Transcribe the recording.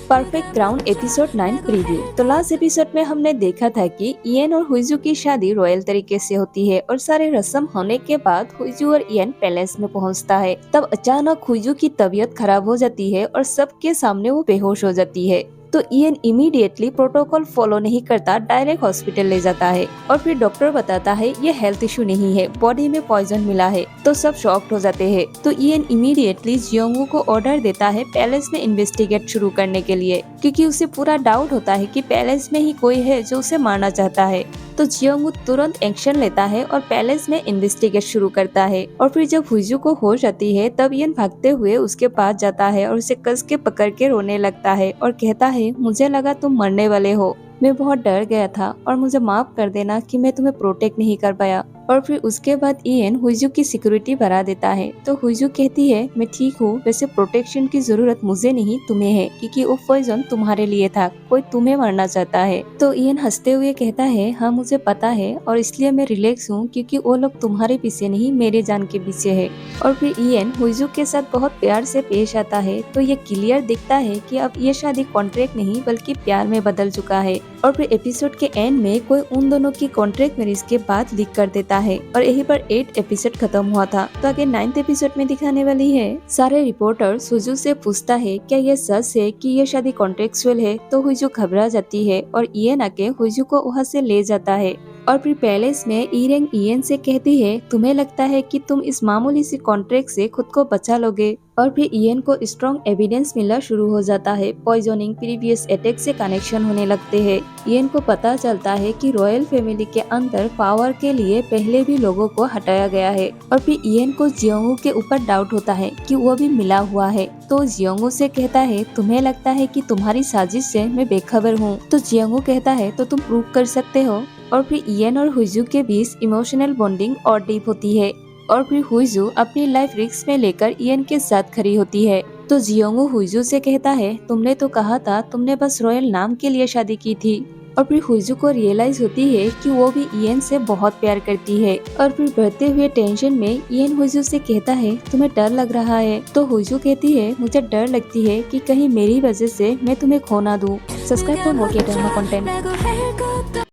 Perfect crown episode 9 preview. तो last episode में हमने देखा था कि इयन और हुइजू की शादी रॉयल तरीके से होती है और सारे रस्म होने के बाद हुइजू और इयन पैलेस में पहुंचता है। तब अचानक हुइजू की तबीयत खराब हो जाती है और सबके सामने वो बेहोश हो जाती है। तो इयन इमीडिएटली प्रोटोकॉल फॉलो नहीं करता, डायरेक्ट हॉस्पिटल ले जाता है और फिर डॉक्टर बताता है ये हेल्थ इशू नहीं है, बॉडी में पॉइजन मिला है। तो सब शॉक्ड हो जाते हैं। तो इयन इमीडिएटली जियोंगू को ऑर्डर देता है पैलेस में इन्वेस्टिगेट शुरू करने के लिए, क्योंकि उसे पूरा डाउट होता है कि पैलेस में ही कोई है जो उसे मारना चाहता है। तो जियोंगू तुरंत एक्शन लेता है और पैलेस में इन्वेस्टिगेट शुरू करता है। और फिर जब हुइजू को होश आती है तब इयन भागते हुए उसके पास जाता है और उसे कस के पकड़ के रोने लगता है और कहता है, मुझे लगा तुम मरने वाले हो, मैं बहुत डर गया था और मुझे माफ कर देना कि मैं तुम्हें प्रोटेक्ट नहीं कर पाया। और फिर उसके बाद इयन हुइजू की सिक्योरिटी बढ़ा देता है। तो हुइजू कहती है, मैं ठीक हूँ, वैसे प्रोटेक्शन की जरूरत मुझे नहीं तुम्हें है, क्योंकि वो पॉइजन तुम्हारे लिए था, कोई तुम्हें मारना चाहता है। तो इयन हंसते हुए कहता है, हाँ मुझे पता है और इसलिए मैं रिलैक्स हूँ, क्योंकि वो लोग तुम्हारे पीछे नहीं मेरे जान के पीछे है। और फिर इयन हुइजू के साथ बहुत प्यार से पेश आता है। तो ये क्लियर दिखता है कि अब ये शादी कॉन्ट्रैक्ट नहीं बल्कि प्यार में बदल चुका है। और फिर एपिसोड के एंड में कोई उन दोनों की कॉन्ट्रैक्ट मैरिज के बाद लीक कर देता है और यहीं पर 8 एपिसोड खत्म हुआ था। तो आगे 9th एपिसोड में दिखाने वाली है। सारे रिपोर्टर्स हुइजू से पूछता है, क्या ये सच है कि ये शादी कॉन्ट्रेक्चुअल है? तो हुइजू घबरा जाती है और इयन आके हुइजू को वहाँ से ले जाता है। और फिर पैलेस में ईरेंग इयन से कहती है, तुम्हें लगता है कि तुम इस मामूली सी कॉन्ट्रैक्ट से खुद को बचा लोगे? और फिर इयन को स्ट्रॉन्ग एविडेंस मिलना शुरू हो जाता है। पॉइजनिंग, प्रीवियस अटैक से कनेक्शन होने लगते हैं। इयन को पता चलता है कि रॉयल फैमिली के अंदर पावर के लिए पहले भी लोगों को हटाया गया है। और फिर इयन को जियोंगू के ऊपर डाउट होता है कि वो भी मिला हुआ है। तो जियोंगू से कहता है, तुम्हें लगता है कि तुम्हारी साजिश से मैं बेखबर हूँ? तो जियोंगू कहता है, तो तुम प्रूव कर सकते हो। और फिर इयन और हुइजू के बीच इमोशनल बॉन्डिंग और डीप होती है। और फिर हुइजू अपनी लाइफ रिस्क में लेकर इयन के साथ खड़ी होती है। तो जियोंगू हुइजू से कहता है, तुमने तो कहा था तुमने बस रॉयल नाम के लिए शादी की थी। और फिर हुइजू को रियलाइज होती है कि वो भी इयन से बहुत प्यार करती है। और फिर बढ़ते हुए टेंशन में इयन हुइजू से कहता है, तुम्हें डर लग रहा है? तो हुइजू कहती है, मुझे डर लगती है कि कहीं मेरी वजह से मैं तुम्हें खो ना दूं। Subscribe for more content.